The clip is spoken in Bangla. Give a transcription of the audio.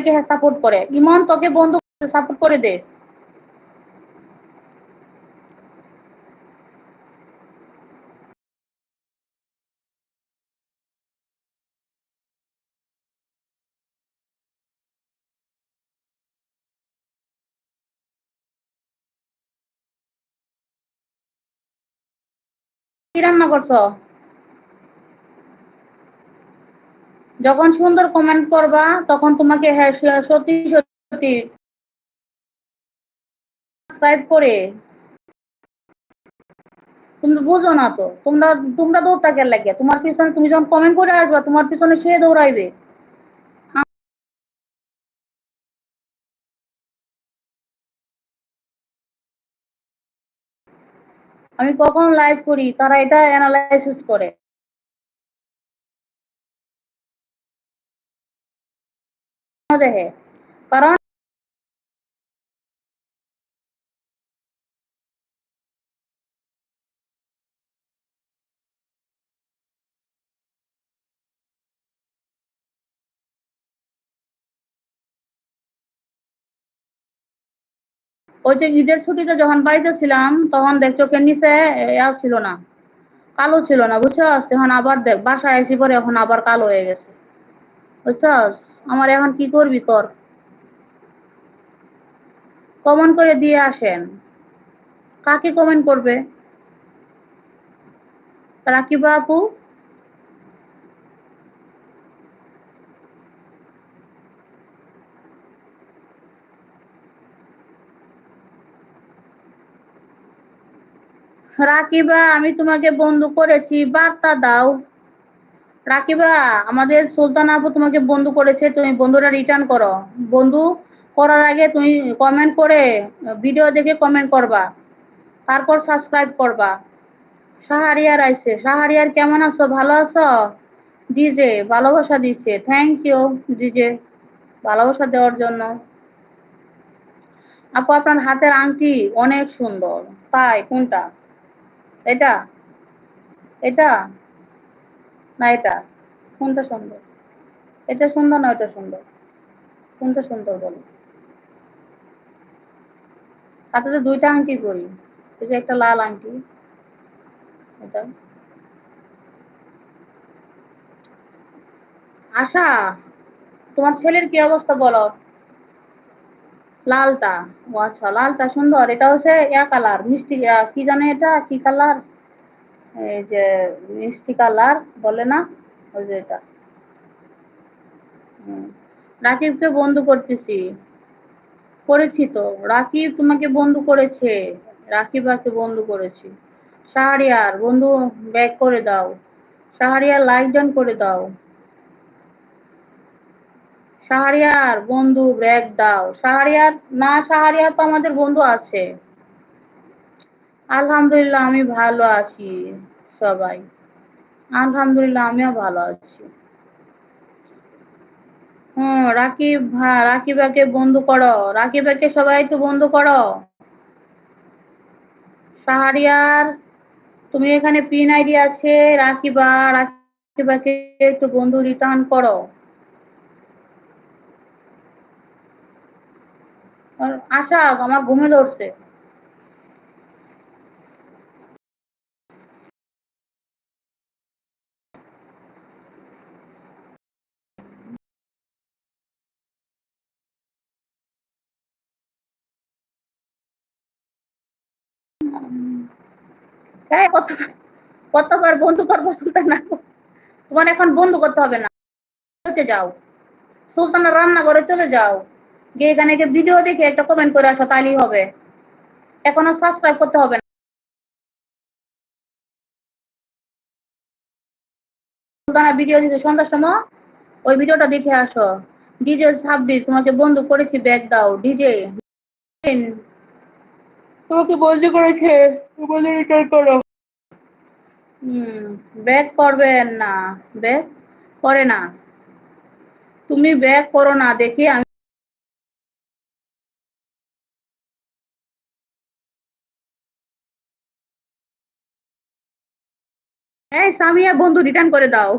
নাকি হ্যাঁ সাপোর্ট করে। ইমন তোকে বন্ধু সাপোর্ট করে দে। কি রান্না করছো? যখন সুন্দর কমেন্ট করবা তখন তোমাকে হ্যাঁ সত্যি সত্যি সাবস্ক্রাইব করে। তুমি তো বুঝো না তো, তোমরা দৌড় লাগে তোমার পিছনে, তুমি যখন কমেন্ট করে আসবা তোমার পিছনে সে দৌড়াইবে। আমি কখন লাইভ করি তারা এটা অ্যানালাইসিস করে দেখে। কারণ ওই যে ঈদের ছুটিতে যখন বাড়িতে ছিলাম তখন দেখ চোখের নিচে ছিল না, কালো ছিল না বুঝছস। এখন আবার দেখ বাসায় এসে পরে এখন আবার কালো হয়ে গেছে বুঝছস। আমার এখন কি করবি কর, কমেন্ট করে দিয়ে আসেন। কাকে কমেন্ট করবে? রাকিবা আপু। রাকিবা আমি তোমাকে বন্ধু করেছি, বার্তা দাও। রাকিবা, আমাদের সুলতান আপু তোমাকে বন্ধু করেছে, তুমি বন্ধুটা রিটার্ন করো। বন্ধু করার আগে তুমি কমেন্ট করে, ভিডিও দেখে কমেন্ট করবা, তারপর সাবস্ক্রাইব করবা। শাহরিয়ার আইছে, শাহরিয়ার কেমন আছো, ভালো আছো? ডিজে ভালোবাসা দিচ্ছে, থ্যাংক ইউ ডিজে ভালোবাসা দেওয়ার জন্য। আপু আপনার হাতের আংটি অনেক সুন্দর। তাই? কোনটা? এটা? এটা না এটা? কোনটা সুন্দর? এটা সুন্দর না ওটা সুন্দর? কোনটা সুন্দর বলো? হাতে তো দুইটা আংটি পরি, এই যে একটা লাল আংটি, এটা। আশা, তোমার ছেলের কি অবস্থা বলো? লালটা? ও আচ্ছা, লালটা সুন্দর। এটা হচ্ছে ইয়া কালার, মিষ্টি কি জানে এটা কি কালার, এই যে মিষ্টি কালার বলে না, ওই যে এটা। হুম। রাকিবকে বন্ধু করতেছি, করেছি তো। রাকিব তোমাকে বন্ধু করেছে, রাকিবাকে বন্ধু করেছি। শাহরিয়ার বন্ধু ব্যাক করে দাও, শাহরিয়ার লাইক ডান করে দাও। শাহরিয়ার বন্ধু ব্যাক দাও। শাহরিয়ার না, শাহরিয়ার তো আমাদের বন্ধু আছে। আলহামদুলিল্লাহ আমি ভালো আছি। সবাই আলহামদুলিল্লাহ, আমিও ভালো আছি। হুম, রাকিব রাকিবাকে বন্ধু করো, রাকিবাকে সবাই একটু বন্ধু করো। শাহরিয়ার, তুমি এখানে পিন আইডি আছে, রাকিবা, রাকিবাকে একটু বন্ধু রিটার্ন করো। আশা, আমার ঘুমে ধরছে। হ্যাঁ, কতবার বন্ধু করবো সুলতান আপু? তোমার এখন বন্ধু করতে হবে না, চলে যাও সুলতানের রান্নাঘরে চলে যাও, গিয়ে এখানে গিয়ে ভিডিও দেখে একটা কমেন্ট করে আসো, তাহলেই হবে। এখন আর সাবস্ক্রাইব করতে হবে না। সুলতানা ভিডিও দিতে সন্ধ্যার সময়, ওই ভিডিওটা দেখে আসো। ডিজে সাব্বির তোমাকে বন্ধু করেছি, ব্যাগ দাও। ডিজে তোমাকে বন্ধু করেছে, বলে রিটার্ন করো। হুম, ব্যাক করবেন না, ব্যাক করে না। তুমি ব্যাক করো না দেখি আমি। এই সামিয়া বন্ধু রিটার্ন করে দাও।